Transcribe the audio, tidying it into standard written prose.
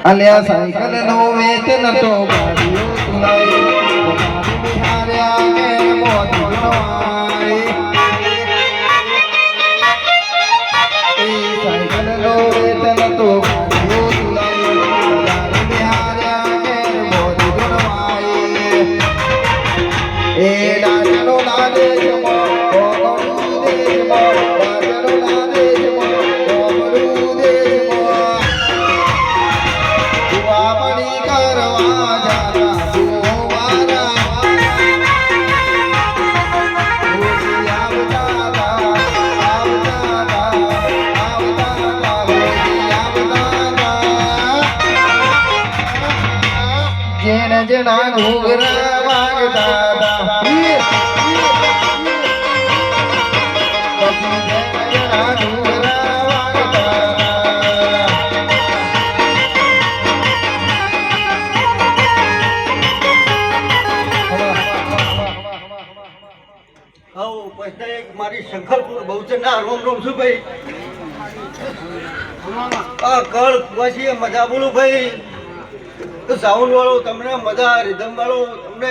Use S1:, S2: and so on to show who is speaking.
S1: અલ્યા સાયકલ નો વેતન તો ગાડીઓ તુલાઈ પોતાની બિહાર્યા કે મોદી નો આઈ એ સાયકલ નો વેતન તો ગાડીઓ તુલાઈ પોતાની બિહાર્યા કે મોદી નો આઈ એ ડાળનો લાદે જમો ઓગણું દે જમો ડાળનો લાદે જમો ઓગણું દે જમો આપણી કરવા જાતા સુવારા રોજી આવતા જેણ જણા ઘૂઘરા વાગતા પછી જેણ જણા ઘૂઘરા વાગતા
S2: મારી શંખલપુર બહુચરના રોમ રોમ છું ભાઈ આ કળ પછી મજા બોલું ભાઈ સાઉન્ડ વાળો તમને મજા રિધમ વાળો તમને